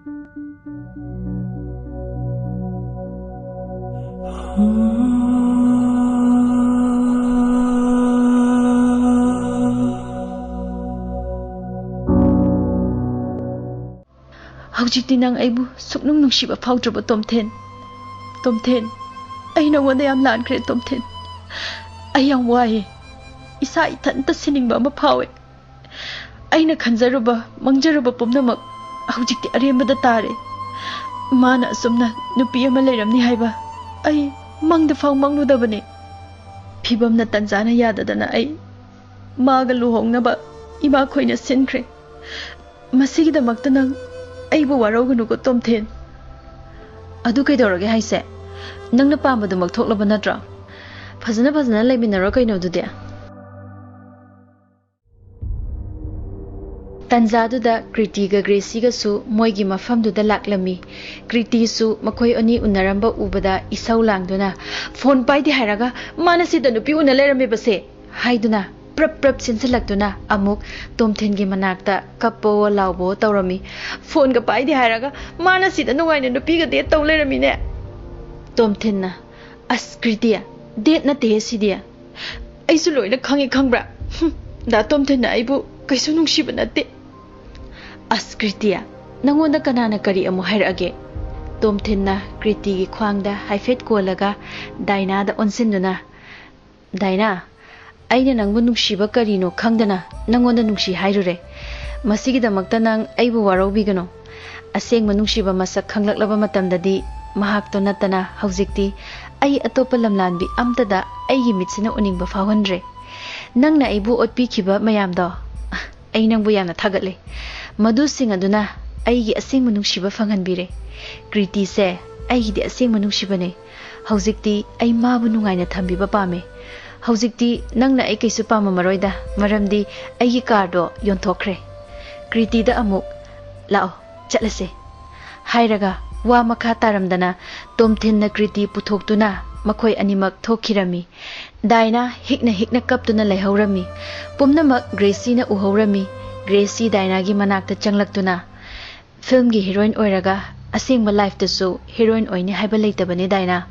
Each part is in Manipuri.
Hꯧjikti nang aibu suknung nungsiba phawdraba Tomthen. Tomthen, ai nangwanda yam lankre Tomthen. Ai yam waye. Isa ithanta siningba ama phawe. Aina khanjaruba mangjaruba pumnamak hꯧjikti arembada tare. Mana asumna nupi ama leiramni haiba. Ai mangda faw mangludabane. Phibamna tanjana yadadana ai maga luhongnaba ima khoina sinkhre. Masigidamakta nang aibu warauganuko Tomthen. Adu kaidorage haise nangna pambadu thokhlaba natra phajana leiminaro kaino dude tanjaduda Kriti ga Gracie ga su moigi mafamduda laklami. Kriti su makhoi ani unaramba ubada isau langduna phone paidi hairaga manasida nupi una lerame base haiduna prap sinsalakduna amuk Tomthen gi manakta kapo laubo tawrami phone ga paidi hairaga manasida nuwaina nupi ga de taw lerami ne. Tomthen na as Kriti date na te sidia aisu loina khangi khangbra da Tomthen na aibu kaisu nungsiba nate. As Kriti nangonda kanana kari amu hairage. Tomthen na Kriti gi khwangda haifet kolaga Daina da onsinduna. Daina aina nangbu nungsiba karino khangdana nangonda nungsi hairure. Masigidamakta nang aibu warobigano. Asengma nungsiba masak khanglaklaba matamdadi mahakto natana haujikti ai atopa lamlanbi amtada aigi mitsina uningba fawandre. Nangna aibu otpikhiba mayamdo ai nangbu yamna thagatle. Madu sing aduna aigi asengma nungsiba fanganbire. Kriti se aigi de asengma nungsibane. Haujikti ai mabu nungaina thambiba pame. Haujikti nangna ai kaisu pama maroida maramdi aigi kardo yonthokre. Kriti da amuk lao chatlase hairaga wa makha taramdana Tomthen na Kriti puthoktuna makhoi animak thokhirami. Daina hikna kaptuna leihorami. Pumnamak Gracie na uhorami. Gracie Daina gi manakta changlaktuna. Film gi heroine oiraga asengba life ta su heroine oine haiba leitabane Daina.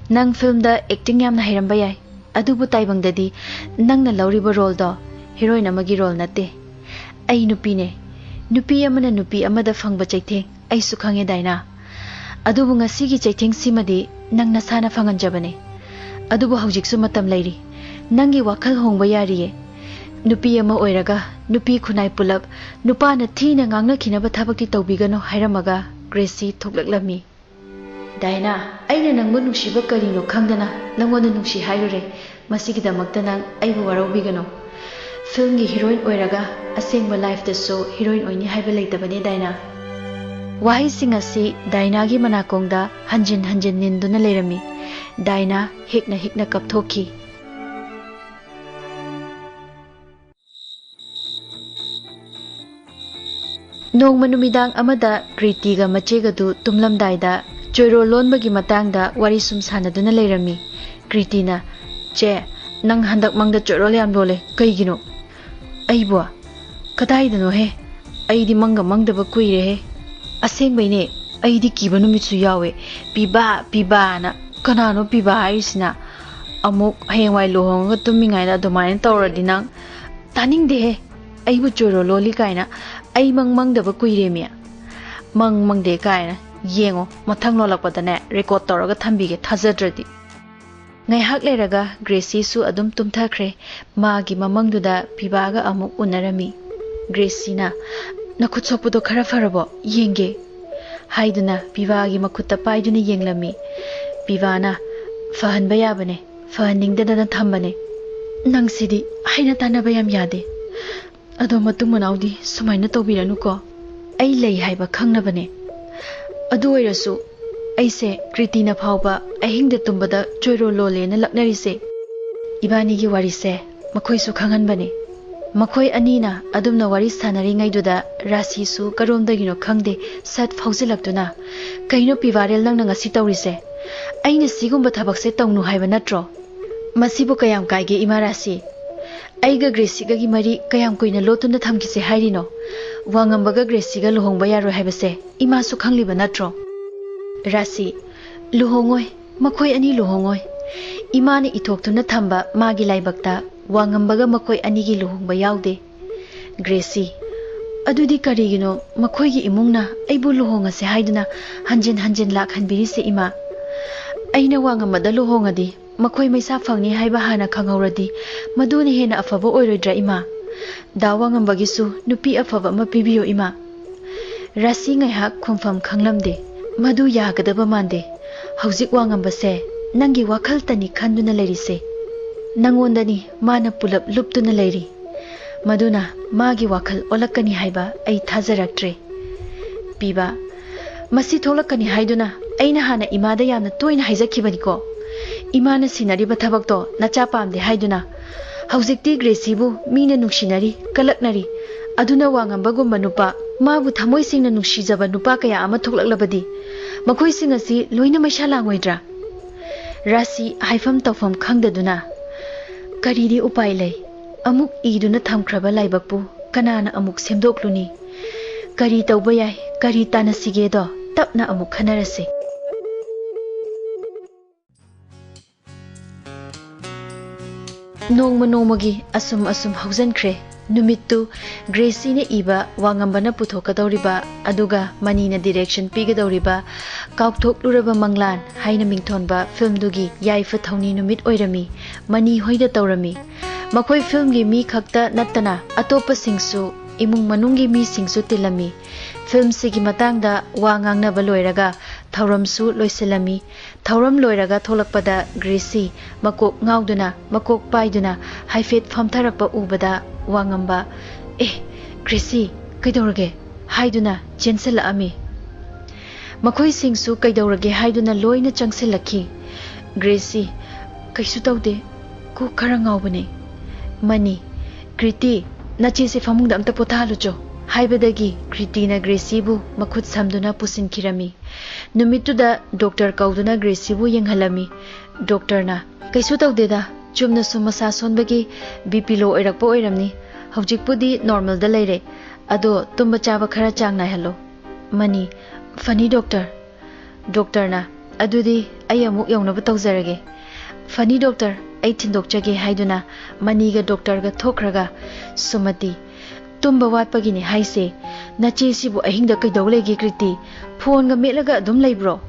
Nang film da acting yamna hairamba yai. Adubu taibangdadi nangna lauriba role do heroine amagi role nate. Ai nupi ne. Nupi amana nupi amada fangba chaitheng ai su khange Daina. Adubu ngasigi chaitheng simadi nang nasana fanganjabane. Adubu haujiksu matam lairi. Nangi wakhal hongba yariye. Nupi ama oiraga nupi khunai pulap nupa na thina ngangna khinaba thabakti tawbigano hairamaga Gracie thoklaklami. Daina aina nangbu nungsiba karino khangdana nangonda nungsi hairure. Masigidamakta nang aibu warobigano. Film gi heroine oiraga asengba life ta so heroine oini haiba leitabane Daina. Wahi singasi Daina gi manakongda hanjin ninduna leirami. Daina hikna kapthoki. Nongma numidang amada Kriti ga machega du tumlamdaida choiro lonbagi matangda wari sum sanaduna leirami. Kriti na che nang handak mangda choiro yam lole kaigino. Aibo kadaidano he aidi mangdaba kuire he. Asengbaine aidi kiba numitsu yawe piba na kanano piba haisina amuk hayengwai lohonga tumingaina adumain tawradi nang taningde he aibu choiro loli kaina ai mangdaba kuire miya mangde kaina yengo mathang lolakpadane record tawraga thambige thajadradi. Ngaihak leiraga Gracie su adum tumthakre magi mamangduda pibaga amuk unarami. Gracie na nakhut sokpudo khara farabo yenge haiduna pibagi makutta paiduna yenglami. Pibana fahanba yabane fahaningdana thambane. Nangsidi haina tanaba yam yade. Ado matung manaudi sumaina tawbiranu ko. Ai lei haiba khangnabane. Adu oirasu aise Kriti na phawba ahingda tumbada choiro lole na laknarise. Ibani gi wari se makhoi su khanganbane. Makhoi anina adumna wari sanari ngaiduda rasi su karomdagino khangde sat phaujilaktuna kaino piwarel nangna ngasi tawrise. Aina sigumba thabakse tawnu haiba natro. Masibu kayam kaige imarasi. Aiga Gracie ga gi mari kayam koina lotunda thamkise hairino. Wangambaga Gracie luhongba yaroi haibase ima su khangliba natro. Rasi luhongoi makoi ani luhongoi. Ima ni ithokthuna thamba magi laibakta Wangambaga makoi ani gi luhongba yaude. Gracie adudi karigino makoi gi imungna aibu luhonga se haiduna hanjin lak hanbiri se ima. Aina Wangambada luhongadi makoi maisa phangni haiba hana khangauradi maduni hena afaba oiroidra ima. Da Wangambagisu nupi afaba ma pibiyo ima. Rasi ngaihak khumfam khanglamde madu yagadaba mande. Hauzik Wangambase nangi wakhal tani khanduna lerise. Nangondani mana pulap luptuna leiri. Maduna magi wakhal olakani haiba ai thajaraktre. Piba masi tholakani haiduna aina hana imada yamna toina haijakhibaniko. Imana sinariba thabakto nacha pamde haiduna. Hauzikti Gracie-bu mina nungsinari kalaknari. Aduna Wangambagumba nupa mabu thamoi singna nungsijaba nupa kaya ama thoklaklabadi. Makhoi sing asi loina maisha langoidra. Rasi haifam tawfam khangdaduna. Karidi upai lei. Amuk iduna thamkraba laibakpu kanana amuk semdokluni. Kari tawba yai kari tanasige do tapna amuk khanarase. Nongmagi asum haujankre. Numittu Gracie ne iba Wangambana puthokadawriba aduga mani na direction pigadawriba kaukthokluba manglan haina mingthonba film dugi yaifa thawni numit oirami mani hoida tawrami makhoi film gi mi khakta nattana atopa singsu imung manungi mi singsu tilami film sigi matangda wangangna baloiraga thawramsu loiselami thawram loiraga tholakpada Gracie makok ngauduna makok paiduna haifet famtharakpa ubada Wangamba Gracie kaidawrage haiduna chensela ami makhoi singsu kaidawrage haiduna loina changselakhi Gracie kaisu tawde ko khara ngaubane mani Kriti nachi se famungda amta pothalucho haibadagi Kriti na Gracie bu makhut samduna pusin kirami numituda doctor kauduna Gracie bu yenghalami doctor na kaisu tawdeda chumna sumasa sonbagi BP low oirakpo oiramni hawjikpudi normal da leire ado tumba chaba khara chang nai hello mani funny doctor na adudi ai amuk yongna bu tawjarage funny doctor ai thindokjage haiduna mani ga doctor ga thokraga sumati tumba watpagi ni haise nachi sibu ahingda kaidawlege Kriti phone ga melaga adum leibro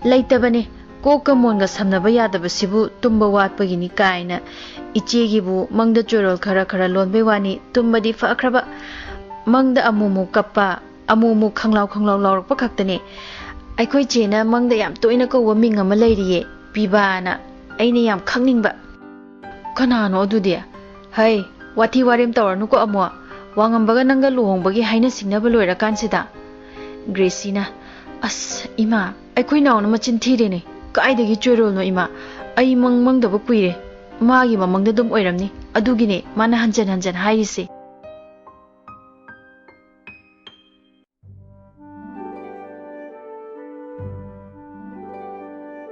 leitabane Koka monga samnaba yadaba sibu tumba watpagi ni kaina ichegibu mangda chorol khara lonbe wani tumbadi fakraba mangda amumu kappa amumu khanglaw lawrakpa khaktane aikhoi chena mangda yam toina ko waming ama leiriye pibana aina yam khangningba kanano adudi hai wathi warem tawrnu ko amo Wangambaga nanga luhongbagi haina singnaba loira kansida Gracie na as ima aikhoi nawna machin thirene kaidagi chorol no ima ai mangdaba kuire magi mamangda dum oiramni adugine mana hanjan haise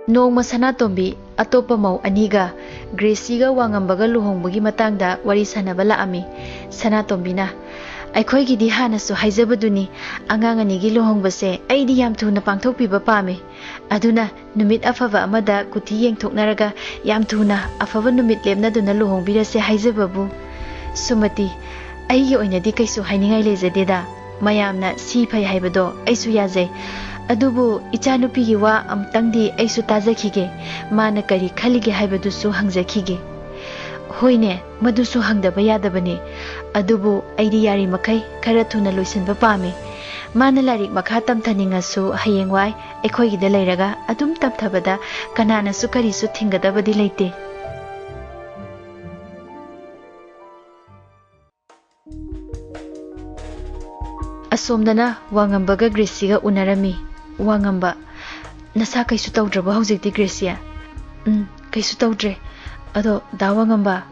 Nongma Sanatombi atopa mau aniga Gracie ga Wangambaga luhongbagi matangda wari sanaba laami Sanatombi na aikhoi gi di hana su haijabaduni angangani gi luhongbase aidi yam thuna pangthokpiba pame aduna numit afava amada kuthi yengthoknaraga yam thuna afava numit lemnaduna luhongbirase haijababu sumati aigi oinadi kaisu hainingai lejadeda mayamna si phai haibado aisu yajai adubu ichanupi gi wa amtangdi aisu tajakhige mana kari khalige haibadusu hangjakhige hoine madusu hangdaba yadabane adubu aidi yari makai khara thuna loisanba pame mana larik makha tamthaningasu hayengwai ekhoi gi leiraga adum tamthabada kanana su kari su thingadabadi leite asomdana Wangambaga Gracie ga unarami Wangamba nasa kaisu tawdraba hawjikti Gracie kaisu tawdre ado da Wangamba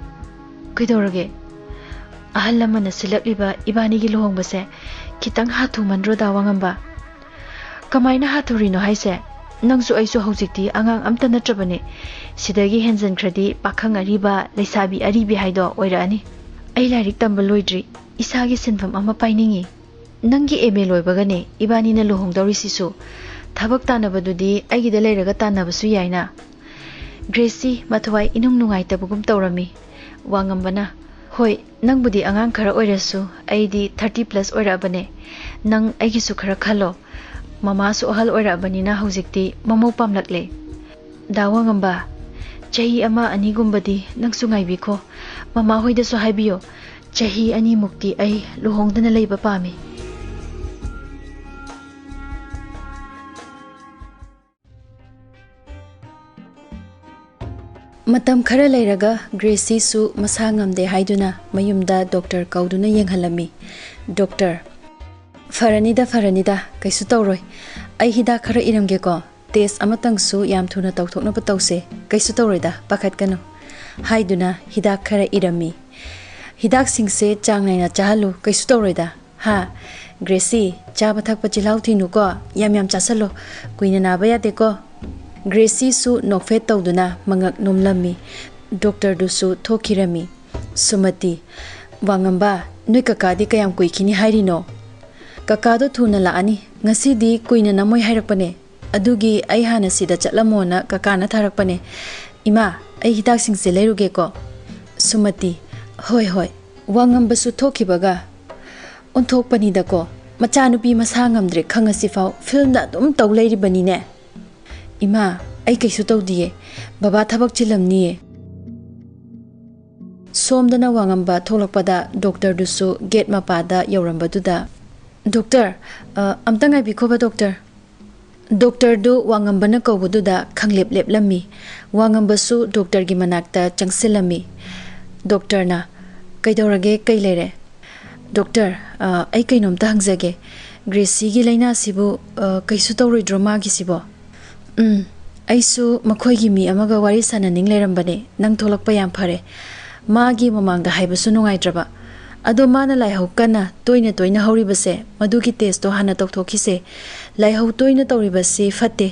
kaidorage ahal lamana silakliba ibani gi luhongbase kitang hathu mandro da Wangamba kamaina hathurino haise nangsu aisu hawjikti angang amta natrabane sidagi henjan khradi pakhang ariba leisabi aribi haido oira ani ꯑꯩ ꯂꯥꯏꯔꯤꯛ ꯇꯝꯕ ꯂꯣꯏꯗ꯭ꯔꯤ ꯏꯁꯥꯒꯤ ꯁꯤꯟꯐꯝ ꯑꯃ ꯄꯥꯏꯅꯤꯡꯉꯤ ꯅꯪꯒꯤ MA ꯂꯣꯏꯕꯒꯅꯦ ꯏꯕꯥꯅꯤꯅ ꯂꯨꯍꯣꯡꯗꯧꯔꯤꯁꯤꯁꯨ ꯊꯕꯛ ꯇꯥꯟꯅꯕꯗꯨꯗꯤ ꯑꯩꯒꯤꯗ ꯂꯩꯔꯒ ꯇꯥꯟꯅꯕꯁꯨ ꯌꯥꯏꯅ ꯒ꯭ꯔꯦꯁꯤ ꯃꯊꯋꯥꯏ ꯏꯅꯨꯡ ꯅꯨꯡꯉꯥꯏꯇꯕꯒꯨꯝ ꯇꯧꯔꯝꯃꯤ ꯋꯥꯉꯝꯕꯅ ꯍꯣꯏ ꯅꯪꯕꯨꯗꯤ ꯑꯉꯥꯡ ꯈꯔ ꯑꯣꯏꯔꯁꯨ ꯑꯩꯗꯤ 30+ ꯑꯣꯏꯔꯛꯑꯕꯅꯦ ꯅꯪ ꯑꯩꯒꯤꯁꯨ ꯈꯔ ꯈꯜꯂꯣ ꯃꯃꯥꯁꯨ ꯑꯍꯜ ꯑꯣꯏꯔꯛꯑꯕꯅꯤꯅ ꯍꯧꯖꯤꯛꯇꯤ ꯃꯃꯧ ꯄꯥꯝꯂꯛꯂꯦ ꯗꯥ ꯋꯥꯉꯝꯕ ꯆꯍꯤ 1-2ꯒꯨꯝꯕꯗꯤ ꯅꯪꯁꯨ ꯉꯥꯏꯕꯤꯈꯣ ꯃꯃꯥ ꯍꯣꯏꯗꯁꯨ ꯍꯥꯏꯕꯤꯌꯣ ꯆꯍꯤ 2ꯃꯨꯛꯇꯤ ꯑꯩ ꯂꯨꯍꯣꯡꯗꯅ ꯂꯩꯕ ꯄꯥꯝꯃꯤ ꯃꯇꯝ ꯈꯔ ꯂꯩꯔꯒ ꯒ꯭ꯔꯦꯁꯤꯁꯨ ꯃꯁꯥ ꯉꯝꯗꯦ ꯍꯥꯏꯗꯨꯅ ꯃꯌꯨꯝꯗ ꯗꯣꯛꯇꯔ ꯀꯧꯗꯨꯅ ꯌꯦꯡꯍꯜꯂꯝꯃꯤ ꯗꯣꯛꯇꯔ ꯐꯔꯅꯤꯗ ꯀꯩꯁꯨ ꯇꯧꯔꯣꯏ ꯑꯩ ꯍꯤꯗꯥꯛ ꯈꯔ ꯏꯔꯝꯒꯦꯀꯣ ꯇꯦꯁ ꯑꯃꯇꯪꯁꯨ ꯌꯥꯝ ꯊꯨꯅ ꯇꯧꯊꯣꯛꯅꯕ ꯇꯧꯁꯦ ꯀꯩꯁꯨ ꯇꯧꯔꯣꯏꯗ ꯄꯥꯈꯠꯀꯅꯨ ꯍꯥꯏꯗꯨꯅ ꯍꯤꯗꯥꯛ ꯈꯔ ꯏꯔꯝꯃꯤ ꯍꯤꯗꯥꯛꯁꯤꯡꯁꯦ ꯆꯥꯡ ꯅꯥꯏꯅ ꯆꯥꯍꯜꯂꯨ ꯀꯩꯁꯨ ꯇꯧꯔꯣꯏꯗ ꯍꯥ ꯒ꯭ꯔꯦꯁꯤ ꯆꯥꯕ ꯊꯛꯄ ꯆꯤꯜꯍꯥꯎ ꯊꯤꯅꯨꯀꯣ ꯌꯥꯝ ꯆꯥꯁꯜꯂꯣ ꯀꯨꯏꯅ ꯅꯥꯕ ꯌꯥꯗꯦꯀꯣ ꯒ꯭ꯔꯦꯁꯤꯁꯨ ꯅꯣꯛꯐꯦꯠ ꯇꯧꯗꯨꯅ ꯃꯉꯛ ꯅꯣꯝꯂꯝꯃꯤ ꯗꯣꯛꯇꯔꯗꯨꯁꯨ ꯊꯣꯛꯈꯤꯔꯝꯃꯤ ꯁꯨꯃꯇꯤ ꯋꯥꯉꯝꯕ ꯅꯣꯏ ꯀꯀꯥꯗꯤ ꯀꯌꯥꯝ ꯀꯨꯏꯈꯤꯅꯤ ꯍꯥꯏꯔꯤꯅꯣ ꯀꯀꯥꯗꯣ ꯊꯨꯅ ꯂꯥꯛꯑꯅꯤ ꯉꯁꯤꯗꯤ ꯀꯨꯏꯅ ꯅꯝꯃꯣꯏ ꯍꯥꯏꯔꯛꯄꯅꯦ ꯑꯗꯨꯒꯤ ꯑꯩ ꯍꯥꯟꯅ ꯁꯤꯗ ꯆꯠꯂꯝꯃꯣꯅ ꯀꯀꯥꯅ ꯊꯥꯔꯛꯄꯅꯦ ꯏꯃꯥ ꯑꯩ ꯍꯤꯗꯥꯛꯁꯤꯡꯁꯦ ꯂꯩꯔꯨꯒꯦꯀꯣ ꯁꯨꯃꯇꯤ ꯍꯣꯏ ꯋꯥꯉꯝꯕꯁꯨ ꯊꯣꯛꯈꯤꯕꯒ ꯑꯣꯟꯊꯣꯛꯄꯅꯤꯗꯀꯣ ꯃꯆꯥꯅꯨꯄꯤ ꯃꯁꯥ ꯉꯝꯗ꯭ꯔꯦ ꯈꯪꯉꯁꯤꯐꯥꯎ ꯐꯤꯜꯝꯗ ꯑꯗꯨꯝ ꯇꯧ ꯂꯩꯔꯤꯕꯅꯤꯅꯦ ꯏꯃꯥ ꯑꯩ ꯀꯩꯁꯨ ꯇꯧꯗꯤꯌꯦ ꯕꯕꯥ ꯊꯕꯛ ꯆꯤꯜꯂꯝꯅꯤꯌꯦ ꯁꯣꯝꯗꯅ ꯋꯥꯉꯝꯕ ꯊꯣꯛꯂꯛꯄꯗ ꯗꯣꯛꯇꯔꯗꯨꯁꯨ ꯒꯦꯠ ꯃꯄꯥꯗ ꯌꯧꯔꯝꯕꯗꯨꯗ ꯗꯣꯛꯇꯔ ꯑꯝꯇ ꯉꯥꯏꯕꯤꯈꯣꯕ ꯗꯣꯛꯇꯔꯗꯨ ꯋꯥꯉꯝꯕꯅ ꯀꯧꯕꯗꯨꯗ ꯈꯪꯂꯦꯞ ꯂꯦꯞꯂꯝꯃꯤ ꯋꯥꯉꯝꯕꯁꯨ ꯗꯣꯛꯇꯔꯒꯤ ꯃꯅꯥꯛꯇ ꯆꯪꯁꯤꯜꯂꯝꯃꯤ ꯗꯣꯛꯇꯔꯅ ꯀꯩꯗꯧꯔꯒꯦ ꯀꯩ ꯂꯩꯔꯦ ꯗꯣꯛꯇꯔ ꯑꯩ ꯀꯩꯅꯣꯝꯇ ꯍꯪꯖꯒꯦ ꯒ꯭ꯔꯦꯁꯤꯒꯤ ꯂꯥꯏꯅꯥꯁꯤꯕꯨ ꯀꯩꯁꯨ ꯇꯧꯔꯣꯏꯗ꯭ꯔꯣ ꯃꯥꯒꯤꯁꯤꯕꯣ ꯑꯩꯁꯨ ꯃꯈꯣꯏꯒꯤ ꯃꯤ ꯑꯃꯒ ꯋꯥꯔꯤ ꯁꯥꯟꯅꯅꯤꯡ ꯂꯩꯔꯝꯕꯅꯦ ꯅꯪ ꯊꯣꯛꯂꯛꯄ ꯌꯥꯝ ꯐꯔꯦ ꯃꯥꯒꯤ ꯃꯃꯥꯡꯗ ꯍꯥꯏꯕꯁꯨ ꯅꯨꯡꯉꯥꯏꯇ꯭ꯔꯕ ꯑꯗꯣ ꯃꯥꯅ ꯂꯥꯏꯍꯧ ꯀꯟꯅ ꯇꯣꯏꯅ ꯍꯧꯔꯤꯕꯁꯦ ꯃꯗꯨꯒꯤ ꯇꯦꯁꯇꯣ ꯍꯥꯟꯅ ꯇꯧꯊꯣꯛꯈꯤꯁꯦ ꯂꯥꯏꯍꯧ ꯇꯣꯏꯅ ꯇꯧꯔꯤꯕꯁꯤ ꯐꯠꯇꯦ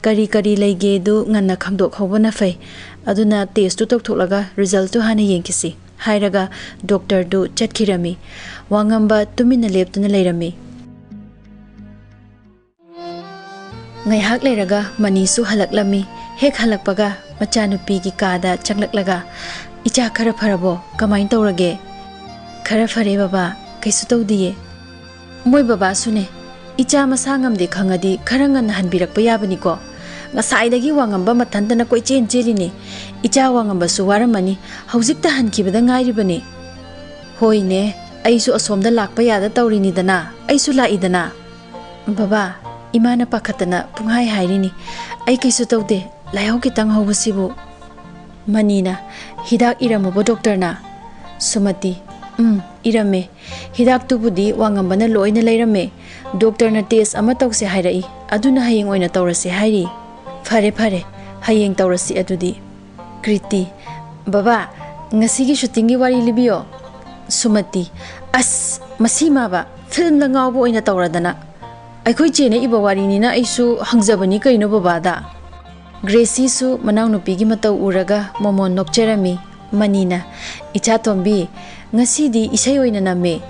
ꯀꯔꯤ ꯂꯩꯒꯦꯗꯨ ꯉꯟꯅ ꯈꯪꯗꯣꯛꯍꯧꯕꯅ ꯐꯩ ꯑꯗꯨꯅ ꯇꯦꯁꯇꯨ ꯇꯧꯊꯣꯛꯂꯒ ꯔꯤꯖꯜꯇꯨ ꯍꯥꯟꯅ ꯌꯦꯡꯈꯤꯁꯤ ꯍꯥꯏꯔꯒ ꯗꯣꯛꯇꯔꯗꯨ ꯆꯠꯈꯤꯔꯝꯃꯤ ꯋꯥꯉꯝꯕ ꯇꯨꯃꯤꯟꯅ ꯂꯦꯞꯇꯨꯅ ꯂꯩꯔꯝꯃꯤ ꯉꯥꯏꯍꯥꯛ ꯂꯩꯔꯒ ꯃꯅꯤꯁꯨ ꯍꯜꯂꯛꯂꯝꯃꯤ ꯍꯦꯛ ꯍꯜꯂꯛꯄꯒ ꯃꯆꯥꯅꯨꯄꯤꯒꯤ ꯀꯥꯗ ꯆꯪꯂꯛꯂꯒ ꯏꯆꯥ ꯈꯔ ꯐꯔꯕꯣ ꯀꯃꯥꯏꯅ ꯇꯧꯔꯒꯦ खरा फरे बाबा कैसु तौदिये मोय बाबा सुने इचा मसा ngamde khangadi khara ngan hanbirak pa yabani ko ngasai wangamba mathantana koi chen cheline icha wangamba su waramani haujikta hankibada ngairi bani hoine aisu asomda lakpa yada tawrini dana aisu laidana baba imana pakhatana punghai hairini ai kaisu tawde layau kitang hobasibu manina hidak iramubo doctor na sumati irame hidak tubudi wangambana loina leirame doctor na test ama tawse hairai aduna hayeng oina tawrase hairi fare hayeng tawrasi adudi kriti baba ngasi gi shooting gi wari libiyo sumati as masima ba film la ngawbo oina tawradana aikhoi chene iba wari ni na aisu hangjabani kaino baba da Gracie su manaw nupi gi mataw uraga momon nokcherami manina icha tombi ngasi di isai oina name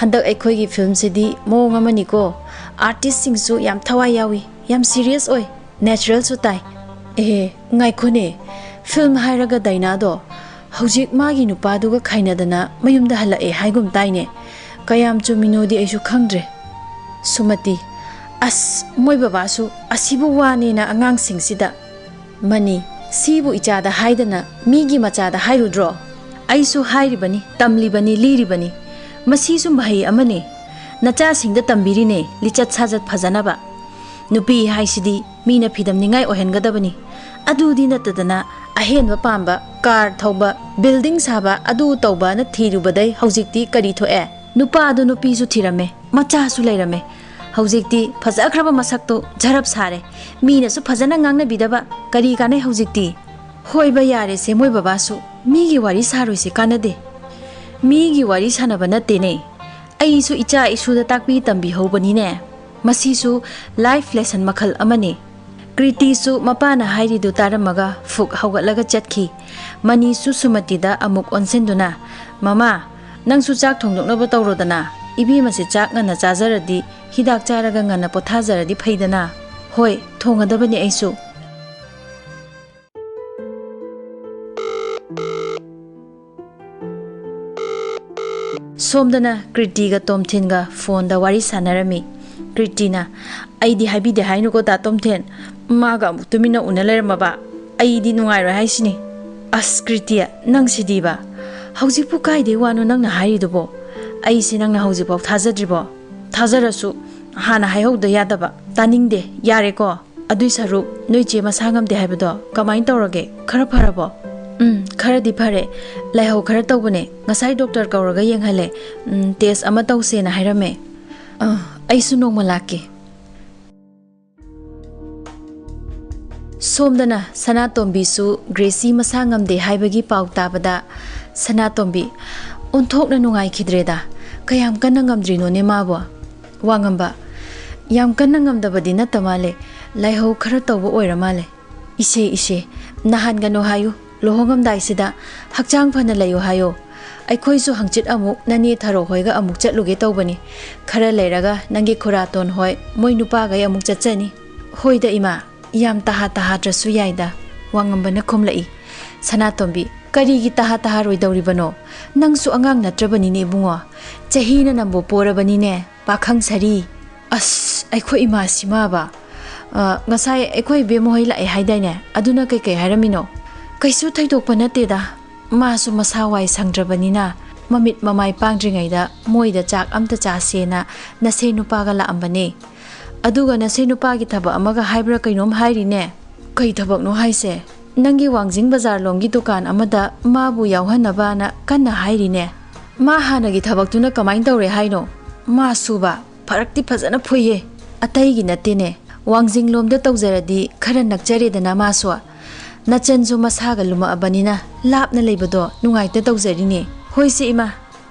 handak aikhoi gi film se di mong amani ko artist sing su yam thawai yawi yam serious oi natural su tai ngai khone film hairaga daina do hojik magi nupa duga khaina dana mayum da hala haigum taine kayam chumino di aisu khangdre sumati as moi baba su asibu wane na angang sing sida mani sibu ichada haidana migi machada hairudro aisu hairibani tamlibani liribani masisu mahai amane nacha singda tambirine lichat sajat phajanaba nupi haisidi mina phidam ningai ohengadabani adudi natadana ahenba pamba car thauba building saba adu tauba na thirubadai haujikti kari thoe nupa adu nupi su thirame macha su leirame haujikti phajakraba masakto jarab sare mina su phajana ngangna bidaba kari kanai haujikti hoiba yare se moi baba su migi wari saroi se kanade migi wari sanaba nate ne ai su icha isu da takpi tambi hobani ne masi su life lesson makhal amane kriti su mapana hairi du taramaga fuk hawgatlaga chatki mani su sumati da amuk onsenduna mama ꯅꯪꯁꯨ ꯆꯥꯛ ꯊꯣꯡꯗꯣꯛꯅꯕ ꯇꯧꯔꯣꯗꯅ ꯏꯕꯦꯝꯃꯁꯦ ꯆꯥꯛ ꯉꯟꯅ ꯆꯥꯖꯔꯗꯤ ꯍꯤꯗꯥꯛ ꯆꯥꯔꯒ ꯉꯟꯅ ꯄꯣꯊꯥꯖꯔꯗꯤ ꯐꯩꯗꯅ ꯍꯣꯏ ꯊꯣꯡꯒꯗꯕꯅꯤ ꯑꯩꯁꯨ ꯁꯣꯝꯗꯅ ꯀ꯭ꯔꯤꯇꯤꯒ ꯇꯣꯝꯊꯤꯟꯒ ꯐꯣꯟꯗ ꯋꯥꯔꯤ ꯁꯥꯟꯅꯔꯝꯃꯤ ꯀ꯭ꯔꯤꯇꯤꯅ ꯑꯩꯗꯤ ꯍꯥꯏꯕꯤꯗꯦ ꯍꯥꯏꯅꯨꯀꯣ ꯇꯥ ꯇꯣꯝꯊꯤꯟ ꯃꯥꯒ ꯑꯃꯨꯛ ꯇꯨꯃꯤꯟꯅ ꯎꯅ ꯂꯩꯔꯝꯃꯕ ꯑꯩꯗꯤ ꯅꯨꯡꯉꯥꯏꯔꯣꯏ ꯍꯥꯏꯁꯤꯅꯤ ꯑꯁ ꯀ꯭ꯔꯤꯇꯤ ꯅꯪꯁꯤꯗꯤꯕ ꯍꯧꯖꯤꯛꯄꯨ ꯀꯥꯏꯗꯩ ꯋꯥꯅꯣ ꯅꯪꯅ ꯍꯥꯏꯔꯤꯗꯨꯕꯣ ꯑꯩꯁꯦ ꯅꯪꯅ ꯍꯧꯖꯤꯛꯐꯥꯎ ꯊꯥꯖꯗ꯭ꯔꯤꯕꯣ ꯊꯥꯖꯔꯁꯨ ꯍꯥꯟꯅ ꯍꯥꯏꯍꯧꯗ ꯌꯥꯗꯕ ꯇꯥꯅꯤꯡꯗꯦ ꯌꯥꯔꯦꯀꯣ ꯑꯗꯨꯏ ꯁꯔꯨꯛ ꯅꯣꯏ ꯆꯦ ꯃꯁꯥ ꯉꯝꯗꯦ ꯍꯥꯏꯕꯗꯣ ꯀꯃꯥꯏꯅ ꯇꯧꯔꯒꯦ ꯈꯔ ꯐꯔꯕꯣ ꯈꯔꯗꯤ ꯐꯔꯦ ꯂꯥꯏꯍꯧ ꯈꯔ ꯇꯧꯕꯅꯦ ꯉꯁꯥꯏ ꯗꯣꯛꯇꯔ ꯀꯧꯔꯒ ꯌꯦꯡꯍꯜꯂꯦ ꯇꯦꯁ ꯑꯃ ꯇꯧꯁꯦꯅ ꯍꯥꯏꯔꯝꯃꯦ ꯑꯩꯁꯨ ꯅꯣꯡꯃ ꯂꯥꯛꯀꯦ ꯁꯣꯝꯗꯅ ꯁꯅꯥꯇꯣꯝꯕꯤꯁꯨ ꯒ꯭ꯔꯦꯁꯤ ꯃꯁꯥ ꯉꯝꯗꯦ ꯍꯥꯏꯕꯒꯤ ꯄꯥꯎ ꯇꯥꯕꯗ ꯁꯅꯥꯇꯣꯝꯕꯤ ꯑꯣꯟꯊꯣꯛꯅ ꯅꯨꯡꯉꯥꯏꯈꯤꯗ꯭ꯔꯦꯗ ꯀꯌꯥꯝ ꯀꯟꯅ ꯉꯝꯗ꯭ꯔꯤꯅꯣꯅꯦ ꯃꯥꯕꯣ ꯋꯥꯉꯝꯕ ꯌꯥꯝ ꯀꯟꯅ ꯉꯝꯗꯕꯗꯤ ꯅꯠꯇ ꯃꯥꯜꯂꯦ ꯂꯥꯏꯍꯧ ꯈꯔ ꯇꯧꯕ ꯑꯣꯏꯔ ꯃꯥꯜꯂꯦ ꯏꯆꯦ ꯅꯍꯥꯟꯒꯅꯣ ꯍꯥꯏꯌꯨ ꯂꯨꯍꯣꯡꯉꯝꯗꯥꯏꯁꯤꯗ ꯍꯛꯆꯥꯡ ꯐꯅ ꯂꯩꯌꯨ ꯍꯥꯏꯌꯣ ꯑꯩꯈꯣꯏꯁꯨ ꯍꯪꯆꯤꯠ ꯑꯃꯨꯛ ꯅꯅꯦ ꯊꯔꯣ ꯍꯣꯏꯒ ꯑꯃꯨꯛ ꯆꯠꯂꯨꯒꯦ ꯇꯧꯕꯅꯤ ꯈꯔ ꯂꯩꯔꯒ ꯅꯪꯒꯤ ꯈꯨꯔꯥꯇꯣꯟ ꯍꯣꯏ ꯃꯣꯏ ꯅꯨꯄꯥꯒꯩ ꯑꯃꯨꯛ ꯆꯠꯆꯅꯤ ꯍꯣꯏꯗ ꯏꯃꯥ ꯌꯥꯝ ꯇꯍꯥꯗ꯭ꯔꯁꯨ ꯌꯥꯏꯗ ꯋꯥꯉꯝꯕꯅ ꯈꯨꯝꯂꯛꯏ ꯁꯅꯥꯇꯣꯝꯕꯤ ꯀꯔꯤꯒꯤ ꯇꯍꯥꯔꯣꯏꯗꯧꯔꯤꯕꯅꯣ ꯅꯪꯁꯨ ꯑꯉꯥꯡ ꯅꯠꯇ꯭ꯔꯕꯅꯤꯅꯦ ꯏꯕꯨꯡꯉꯣ ꯆꯍꯤꯅ ꯅꯪꯕꯨ ꯄꯣꯔꯕꯅꯤꯅꯦ ꯄꯥꯈꯪ ꯁꯥꯔꯤ ꯑꯁ ꯑꯩꯈꯣꯏ ꯏꯃꯥꯁꯤꯃꯥꯕ ꯉꯁꯥꯏ ꯑꯩꯈꯣꯏ ꯏꯕꯦꯝꯃꯍꯣꯏ ꯂꯥꯛꯑꯦ ꯍꯥꯏꯗꯥꯏꯅꯦ ꯑꯗꯨꯅ ꯀꯩ ꯍꯥꯏꯔꯝꯃꯤꯅꯣ ꯀꯩꯁꯨ ꯊꯣꯏꯗꯣꯛꯄ ꯅꯠꯇꯦꯗ ꯃꯥꯁꯨ ꯃꯁꯥ ꯋꯥꯏ ꯁꯪꯗ꯭ꯔꯕꯅꯤꯅ ꯃꯃꯤꯠ ꯃꯃꯥꯏ ꯄꯥꯡꯗ꯭ꯔꯤꯉꯩꯗ ꯃꯣꯏꯗ ꯆꯥꯛ ꯑꯝꯇ ꯆꯥꯁꯦꯅ ꯅꯁꯦ ꯅꯨꯄꯥꯒ ꯂꯥꯛꯑꯝꯕꯅꯦ ꯑꯗꯨꯒ ꯅꯁꯦ ꯅꯨꯄꯥꯒꯤ ꯊꯕꯛ ꯑꯃꯒ ꯍꯥꯏꯕ꯭ꯔꯥ ꯀꯩꯅꯣꯝ ꯍꯥꯏꯔꯤꯅꯦ ꯀꯩ ꯊꯕꯛꯅꯣ ꯍꯥꯏꯁꯦ ꯅꯪꯒꯤ ꯋꯥꯡꯖꯤꯡ ꯕꯖꯥꯔ ꯂꯣꯝꯒꯤ ꯗꯨꯀꯥꯟ ꯑꯃꯗ ꯃꯥꯕꯨ ꯌꯥꯎꯍꯟꯅꯕꯅ ꯀꯟꯅ ꯍꯥꯏꯔꯤꯅꯦ ꯃꯥ ꯍꯥꯟꯅꯒꯤ ꯊꯕꯛꯇꯨꯅ ꯀꯃꯥꯏꯅ ꯇꯧꯔꯦ ꯍꯥꯏꯅꯣ ꯃꯥꯁꯨꯕ ꯐꯔꯛꯇꯤ ꯐꯖꯅ ꯐꯨꯏꯌꯦ ꯑꯇꯩꯒꯤ ꯅꯠꯇꯦꯅꯦ ꯋꯥꯡꯖꯤꯡ ꯂꯣꯝꯗ ꯇꯧꯖꯔꯗꯤ ꯈꯔ ꯅꯛꯆꯔꯦꯗꯅ ꯃꯥꯁꯨ ꯅꯆꯟꯁꯨ ꯃꯁꯥꯒ ꯂꯨꯝꯃꯛꯑꯕꯅꯤꯅ ꯂꯥꯞꯅ ꯂꯩꯕꯗꯣ ꯅꯨꯡꯉꯥꯏꯇ ꯇꯧꯖꯔꯤꯅꯦ ꯍꯣꯏꯁꯦ ꯏꯃꯥ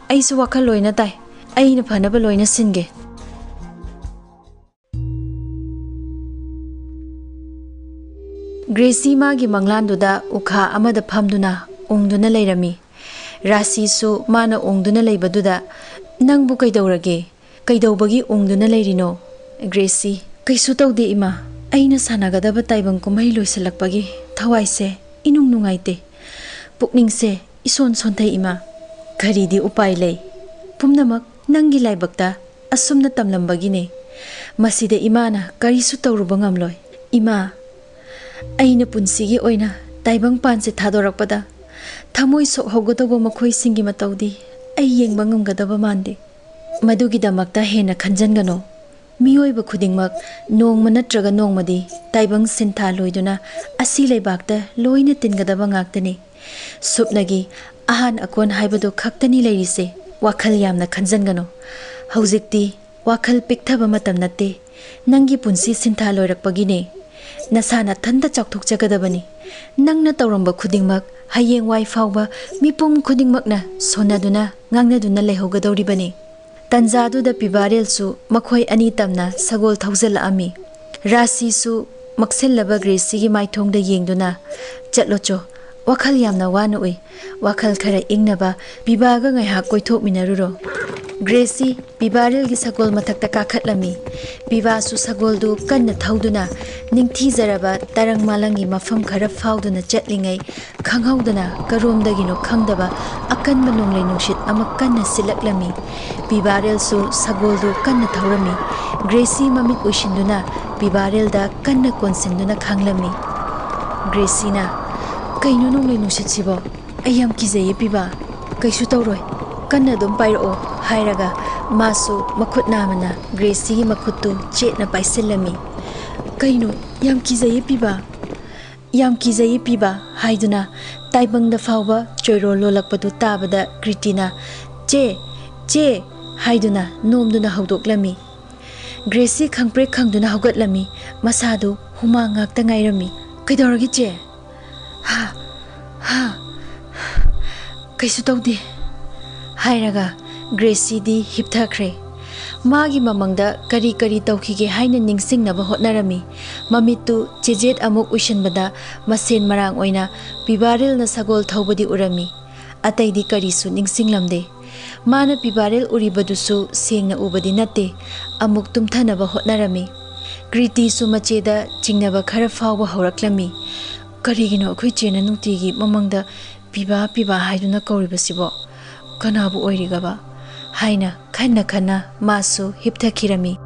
ꯑꯩꯁꯨ ꯋꯥꯈꯜ ꯂꯣꯏꯅ ꯇꯥꯏ ꯑꯩꯅ ꯐꯅꯕ ꯂꯣꯏꯅ ꯁꯤꯟꯒꯦ ꯒ꯭ꯔꯦꯁꯤ ꯃꯥꯒꯤ ꯃꯪꯂꯥꯟꯗꯨꯗ ꯎꯈꯥ ꯑꯃꯗ ꯐꯝꯗꯨꯅ ꯎꯪꯗꯨꯅ ꯂꯩꯔꯝꯃꯤ ꯔꯥꯁꯤꯁꯨ ꯃꯥꯅ ꯎꯪꯗꯨꯅ ꯂꯩꯕꯗꯨꯗ ꯅꯪꯕꯨ ꯀꯩꯗꯧꯔꯒꯦ ꯀꯩꯗꯧꯕꯒꯤ ꯎꯪꯗꯨꯅ ꯂꯩꯔꯤꯅꯣ ꯒ꯭ꯔꯦꯁꯤ ꯀꯩꯁꯨ ꯇꯧꯗꯦ ꯏꯃꯥ ꯑꯩꯅ ꯁꯥꯟꯅꯒꯗꯕ ꯇꯥꯏꯕꯪ ꯀꯨꯝꯍꯩ ꯂꯣꯏꯁꯤꯜꯂꯛꯄꯒꯤ ꯊꯋꯥꯏꯁꯦ ꯏꯅꯨꯡ ꯅꯨꯡꯉꯥꯏꯇꯦ ꯄꯨꯛꯅꯤꯡꯁꯦ ꯏꯁꯣꯟ ꯁꯣꯟꯊꯩ ꯏꯃꯥ ꯀꯔꯤꯗꯤ ꯎꯄꯥꯏ ꯂꯩ ꯄꯨꯝꯅꯃꯛ ꯅꯪꯒꯤ ꯂꯥꯏꯕꯛꯇ ꯑꯁꯨꯝꯅ ꯇꯝꯂꯝꯕꯒꯤꯅꯦ ꯃꯁꯤꯗ ꯏꯃꯥꯅ ꯀꯔꯤꯁꯨ ꯇꯧꯔꯨꯕ ꯉꯝꯂꯣꯏ ꯏꯃꯥ ꯑꯩꯅ ꯄꯨꯟꯁꯤꯒꯤ ꯑꯣꯏꯅ ꯇꯥꯏꯕꯪ ꯄꯥꯟꯁꯦ ꯊꯥꯗꯣꯔꯛꯄꯗ ꯊꯃꯣꯏ ꯁꯣꯛꯍꯧꯒꯗꯧꯕ ꯃꯈꯣꯏꯁꯤꯡꯒꯤ ꯃꯇꯧꯗꯤ ꯑꯩ ꯌꯦꯡꯕ ꯉꯝꯒꯗꯕ ꯃꯥꯟꯗꯦ ꯃꯗꯨꯒꯤꯗꯃꯛꯇ ꯍꯦꯟꯅ ꯈꯟꯖꯟꯒꯅꯣ ꯃꯤꯑꯣꯏꯕ ꯈꯨꯗꯤꯡꯃꯛ ꯅꯣꯡꯃ ꯅꯠꯇ꯭ꯔꯒ ꯅꯣꯡꯃꯗꯤ ꯇꯥꯏꯕꯪ ꯁꯤꯟꯊꯥ ꯂꯣꯏꯗꯨꯅ ꯑꯁꯤ ꯂꯩꯕꯥꯛꯇ ꯂꯣꯏꯅ ꯇꯤꯟꯒꯗꯕ ꯉꯥꯛꯇꯅꯤ ꯁꯨꯞꯅꯒꯤ ꯑꯍꯥꯟ ꯑꯀꯣꯟ ꯍꯥꯏꯕꯗꯨ ꯈꯛꯇꯅꯤ ꯂꯩꯔꯤꯁꯦ ꯋꯥꯈꯜ ꯌꯥꯝꯅ ꯈꯟꯖꯟꯒꯅꯣ ꯍꯧꯖꯤꯛꯇꯤ ꯋꯥꯈꯜ ꯄꯤꯛꯊꯕ ꯃꯇꯝ ꯅꯠꯇꯦ ꯅꯪꯒꯤ ꯄꯨꯟꯁꯤ ꯁꯤꯟꯊꯥ ꯂꯣꯏꯔꯛꯄꯒꯤꯅꯦ ꯅꯁꯥꯅ ꯊꯟꯇ ꯆꯥꯎꯊꯣꯛꯆꯒꯗꯕꯅꯤ ꯅꯪꯅ ꯇꯧꯔꯝꯕ ꯈꯨꯗꯤꯡꯃꯛ ꯍꯌꯦꯡꯋꯥꯏ ꯐꯥꯎꯕ ꯃꯤꯄꯨꯝ ꯈꯨꯗꯤꯡꯃꯛꯅ ꯁꯣꯟꯅꯗꯨꯅ ꯉꯥꯡꯅꯗꯨꯅ ꯂꯩꯍꯧꯒꯗꯧꯔꯤꯕꯅꯤ ꯇꯟꯖꯥꯗꯨꯗ ꯄꯤꯕꯥꯔꯦꯜꯁꯨ ꯃꯈꯣꯏ ꯑꯅꯤ ꯇꯝꯅ ꯁꯒꯣꯜ ꯊꯧꯖꯤꯜꯂꯛꯑꯝꯃꯤ ꯔꯥꯁꯤꯁꯨ ꯃꯛꯁꯤꯜꯂꯕ ꯒ꯭ꯔꯦꯁꯤꯒꯤ ꯃꯥꯏꯊꯣꯡꯗ ꯌꯦꯡꯗꯨꯅ ꯆꯠꯂꯣꯆꯣ ꯋꯥꯈꯜ ꯌꯥꯝꯅ ꯋꯥꯅ ꯎꯏ ꯋꯥꯈꯜ ꯈꯔ ꯏꯪꯅꯕ ꯄꯤꯕꯥꯒ ꯉꯥꯏꯍꯥꯛ ꯀꯣꯏꯊꯣꯛꯃꯤꯟꯅꯔꯨꯔꯣ ꯒ꯭ꯔꯦꯁꯤ ꯄꯤꯕꯥꯔꯦꯜꯒꯤ ꯁꯒꯣꯜ ꯃꯊꯛꯇ ꯀꯥꯈꯠꯂꯝꯃꯤ ꯄꯤꯕꯥꯁꯨ ꯁꯒꯣꯜꯗꯨ ꯀꯟꯅ ꯊꯧꯗꯨꯅ ꯅꯤꯡꯊꯤꯖꯔꯕ ꯇꯔꯪ ꯃꯥꯂꯪꯒꯤ ꯃꯐꯝ ꯈꯔ ꯐꯥꯎꯗꯨꯅ ꯆꯠꯂꯤꯉꯩ ꯈꯪꯍꯧꯗꯅ ꯀꯔꯣꯝꯗꯒꯤꯅꯣ ꯈꯪꯗꯕ ꯑꯀꯟꯕ ꯅꯣꯡꯂꯩ ꯅꯨꯡꯁꯤꯠ ꯑꯃ ꯀꯟꯅ ꯁꯤꯠꯂꯛꯂꯝꯃꯤ ꯄꯤꯕꯥꯔꯦꯜꯁꯨ ꯁꯒꯣꯜꯗꯨ ꯀꯟꯅ ꯊꯧꯔꯝꯃꯤ ꯒ꯭ꯔꯦꯁꯤ ꯃꯃꯤꯠ ꯎꯏꯁꯤꯟꯗꯨꯅ ꯄꯤꯕꯥꯔꯦꯜꯗ ꯀꯟꯅ ꯀꯣꯟꯁꯤꯟꯗꯨꯅ ꯈꯥꯡꯂꯝꯃꯤ ꯒ꯭ꯔꯦꯁꯤꯅ ꯀꯩꯅꯣ ꯅꯣꯡꯂꯩ ꯅꯨꯡꯁꯤꯠꯁꯤꯕꯣ ꯑꯩ ꯌꯥꯝ ꯀꯤꯖꯩꯌꯦ ꯄꯤꯕꯥ ꯀꯩꯁꯨ ꯇꯧꯔꯣꯏ ꯀꯟꯅ ꯑꯗꯨꯝ ꯄꯥꯏꯔꯛꯑꯣ ꯍꯥꯏꯔꯒ ꯃꯥꯁꯨ ꯃꯈꯨꯠ ꯅꯥꯝꯃꯅ ꯒ꯭ꯔꯦꯁꯤꯒꯤ ꯃꯈꯨꯠꯇꯨ ꯆꯦꯠꯅ ꯄꯥꯏꯁꯤꯜꯂꯝꯃꯤ ꯀꯩꯅꯣ ꯌꯥꯝ ꯀꯤꯖꯩꯌꯦ ꯄꯤꯕꯥ ꯍꯥꯏꯗꯨꯅ ꯇꯥꯏꯕꯪꯗ ꯐꯥꯎꯕ ꯆꯣꯏꯔꯣꯜ ꯂꯣꯜꯂꯛꯄꯗꯨ ꯇꯥꯕꯗ ꯀ꯭ꯔꯤꯇꯤꯅ ꯆꯦ ꯍꯥꯏꯗꯨꯅ ꯅꯣꯝꯗꯨꯅ ꯍꯧꯗꯣꯛꯂꯝꯃꯤ ꯒ꯭ꯔꯦꯁꯤ ꯈꯪꯄ꯭ꯔꯦꯛ ꯈꯪꯗꯨꯅ ꯍꯧꯒꯠꯂꯝꯃꯤ ꯃꯁꯥꯗꯨ ꯍꯨꯃꯥꯡ ꯉꯥꯛꯇ ꯉꯥꯏꯔꯝꯃꯤ ꯀꯩꯗꯧꯔꯒꯦ ꯆꯦ ꯀꯩꯁꯨ ꯇꯧꯗꯦ ꯍꯥꯏꯔꯒ ꯒ꯭ꯔꯦꯁꯤꯗꯤ ꯍꯤꯞꯊꯈ꯭ꯔꯦ ꯃꯥꯒꯤ ꯃꯃꯪꯗ ꯀꯔꯤ ꯀꯔꯤ ꯇꯧꯈꯤꯒꯦ ꯍꯥꯏꯅ ꯅꯤꯡꯁꯤꯡꯅꯕ ꯍꯣꯠꯅꯔꯝꯃꯤ ꯃꯃꯤꯠꯇꯨ ꯆꯦꯖꯦꯠ ꯑꯃꯨꯛ ꯎꯏꯁꯤꯟꯕꯗ ꯃꯁꯦꯟ ꯃꯔꯥꯡ ꯑꯣꯏꯅ ꯄꯤꯕꯥꯔꯦꯜꯅ ꯁꯒꯣꯜ ꯊꯧꯕꯗꯤ ꯎꯔꯝꯃꯤ ꯑꯇꯩꯗꯤ ꯀꯔꯤꯁꯨ ꯅꯤꯡꯁꯤꯡꯂꯝꯗꯦ Mana pibarel uribadusu sengna ubadi nate amuk tumthanaba hotnarami. Kriti su macheda chingnaba khara fawba horaklami. Karigino akhoi chena nutigi mamangda piba haiduna kauribasibo kanabu oirigaba haina khanna masu hipthakirami.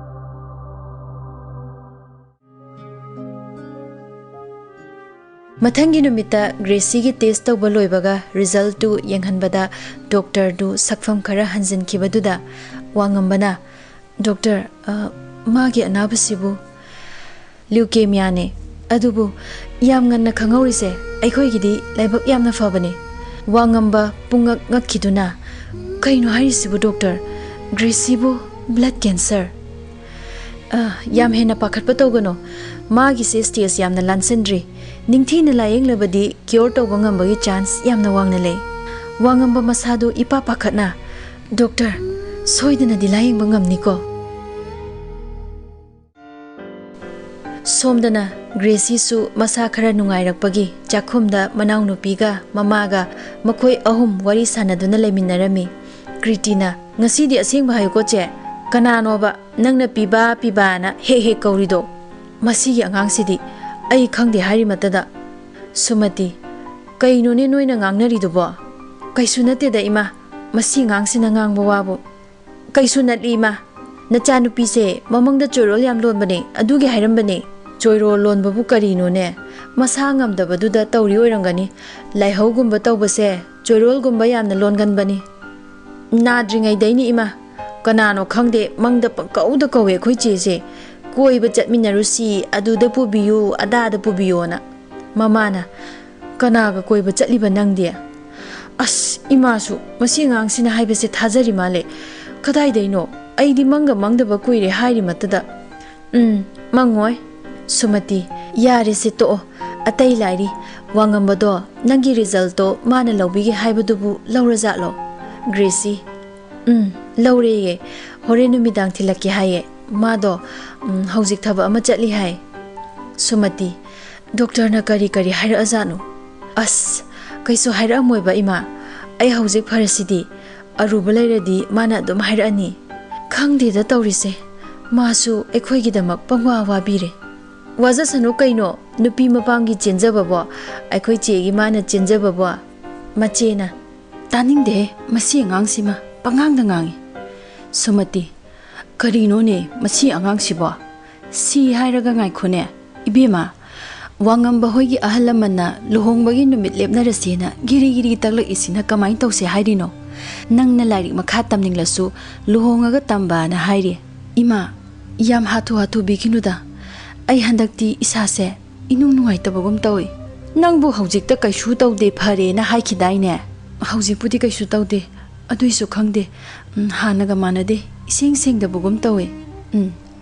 Mathangi numita Gracie gi test tawba loibaga result tu yenghanbada doctor du sakfam khara hanjin kibaduda wangambana doctor magi anabasibu leukemia ne adubu yam nganna khangaurise aikhoi gidi laibak yamna fabane wangamba pungak ngakhiduna kaino hairisibu doctor Gracie bu blood cancer yam hena pakhatpa tawgano magi se stage yamna lansendri Ningthina layeng labadi cure tawba ngambagi chance yamna wangna lay wangamba masadu ipa pakhatna doctor soidana di layeng bangamni ko somdana Gracie su masa khara nungairakpagi chakhumda manaunupiga mamaga makhoi ahum wari sanaduna leminarami Kritina ngasidi asengba hayko che kananoba nangna piba na he kaurido masigi angangsidi ai khangde hari matada Sumati kaino ne noina ngangnaridubo kaisu nate da ima masi ngangsina ngangbo wabo kaisu natli ma nachanupi se mamangda choirol yam lonbane aduge hairambane choiro lonbabu karino ne masa ngamdabaduda tawri oirangani laihogumba tawbase choirol gumba yamna longanbani nadringai daini ima kanano khangde mangda pakauda kawe khoi chese koiba chatminarusi aduda pubiyu adada pubiyona mamana kanaga koiba chatliba nangdia as imasu masi ngangsina haibase thajari male kadai daino aidi mangdaba koire hairi matada mangoi Sumati yare se to atai lairi wangambado nangi result to mana lawbigi haibadubu lawrajalo Gracie lawreye horenu midang thilaki haye mado hauzik thaba ama chatli hai Sumati doctor na kari haira azanu as kaiso haira moiba ima ai hauzik pharasidi aruba lairadi mana dum haira ani khangde da tawrise masu ekhoi gidamak pangwa wabire waza sanu kaino nupi mapangi chenjababo aikhoi chegi mana chenjababo machena taningde masi angangsima pangangda ngangi Sumati karino ne masi angangsibo si hairaga ngai khone ibema wangamba hoigi ahalamana luhongbagi numit lepnarasena giri taklak isina kamai tawse hairino nangna lari makha tamninglasu luhongaga tamba na hairi ima yam hatu bikinuda ai handakti isase inung nuai tabagum tawi nangbu haujikta kaisu tawde phare na haikidaine haujipudi kaisu tawde aduisu khangde hanaga manade ising da bugum tawi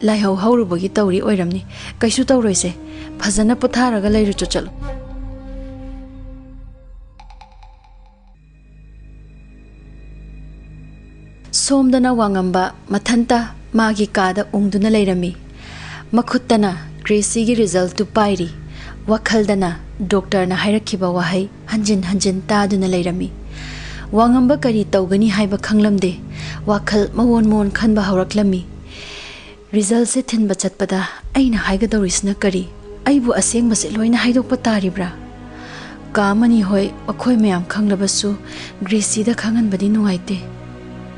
lai haurubagi tawri oiramni kaisu tawroise phajana potharaga lairu chochalo somdana wangamba mathanta magi kada ungduna lairami makhutana Gracie gi result tu pairi wakhaldana doctor na hairakhiba wahai hanjin taduna lairami wangamba kari tawgani haiba khanglamde wakhal mawon khanba hawraklami result se thinba chatpada aina haiga dawrisna kari aibu asengba se loina haidokpa taribra kamani hoi akhoi mayam khanglabasu Gracie da khangan badi nuaite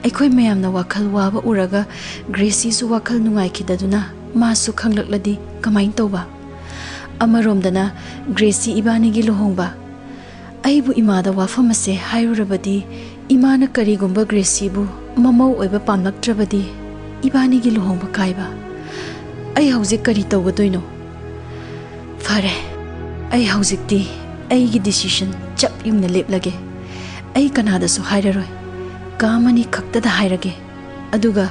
aikhoi mayam na wakhal waba uraga Gracie su wakhal nungai khidaduna masu khanglakladi kamain tawba amaromdana Gracie ibani gi lohongba aibu imada wafamase hairurabadi imana karigumba Gracie bu mamau oiba pamlaktrabadi ibani gi lohongba kaiba ai hauzik kari tawgadoino fare ai hauzikti ai gi decision chap yumna leplage ai kanada su hairaroi kamani khaktada hairage aduga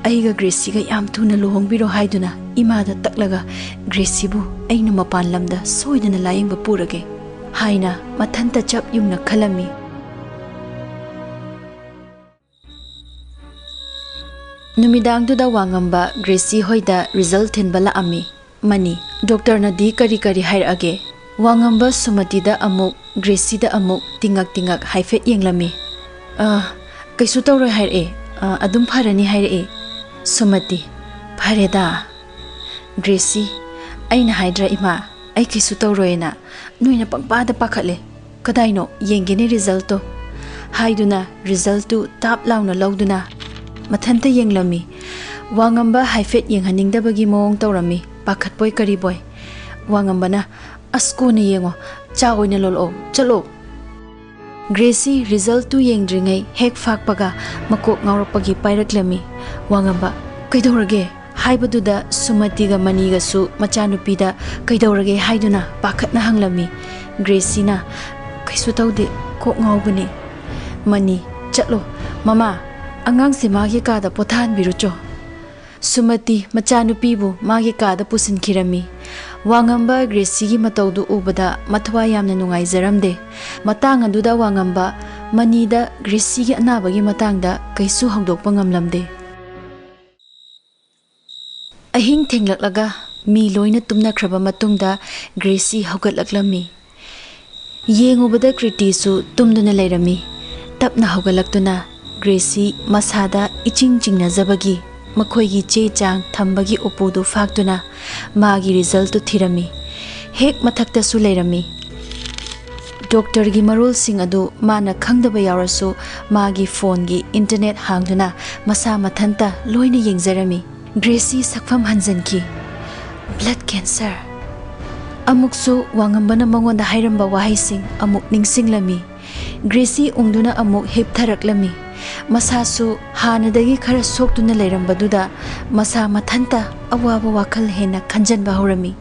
aiga Gracie ga yam tuna lohongbiro haiduna imada taklaga Gracie bu aina mapan lamda soidana layengba purage haina mathanta chap yumna khalami numidang duda wangamba Gracie hoida result thinbala ami mani doctor na di kari hairage wangamba Sumati da amuk Gracie da amuk tingak haifet yenglami Kaisu tawroi haire adum pharani haire. Sumati phareda. Gracie aina haidra ima ai kaisu tawroina nuina pangpada pakhale kadaino yengeni result to haiduna result tu tap launa lauduna mathanta yenglami wangamba haifet yenghaningdabagi mawong tawrami pakhatpoi kariboy wangambana askone yengo chaoina lolo chalo. Gracie result tu yengdringai hek fakpaga makok ngauropagi pairaklami wangamba kaidorage Haibaduda Sumatiga Maniga su machanupida kaidorage haiduna pakhatna hanglami. Gracie na kaisu tawde kok ngaubani. Mani chatlo mama angang se magi kada pothan birucho. Sumati machanupibu magi kada pusinkhirami. Wangamba Gracie gi matawdu ubada mathwa yamna nungaizaramde. Matang aduda wangamba manida Gracie gi anabagi matangda kaisu hangdokpa ngamlamde. Ahing thenglaklaga mi loina tumnakraba matungda Gracie haugatlaklammi. Yengubada Kriti su tumduna leirami. Tapna haugalaktuna Gracie masada iching jingnazabagi makhoigi che chang thambagi upudu faktuna magi result tu thirami. Hek mathakta su leirami. Doctor gi marul sing adu mana khangdaba yawrasu magi phone gi internet hangduna masa mathanta loina yengzarami. Gracie sakfam hanjanki blood cancer amuksu wangambana mangonda hairamba wahaising amuk ningsinglami. Gracie ungduna amuk hiptharaklami masasu hanadagi khara soktuna leirambaduda masa mathanta awaba wakhal hena khanjanba horami.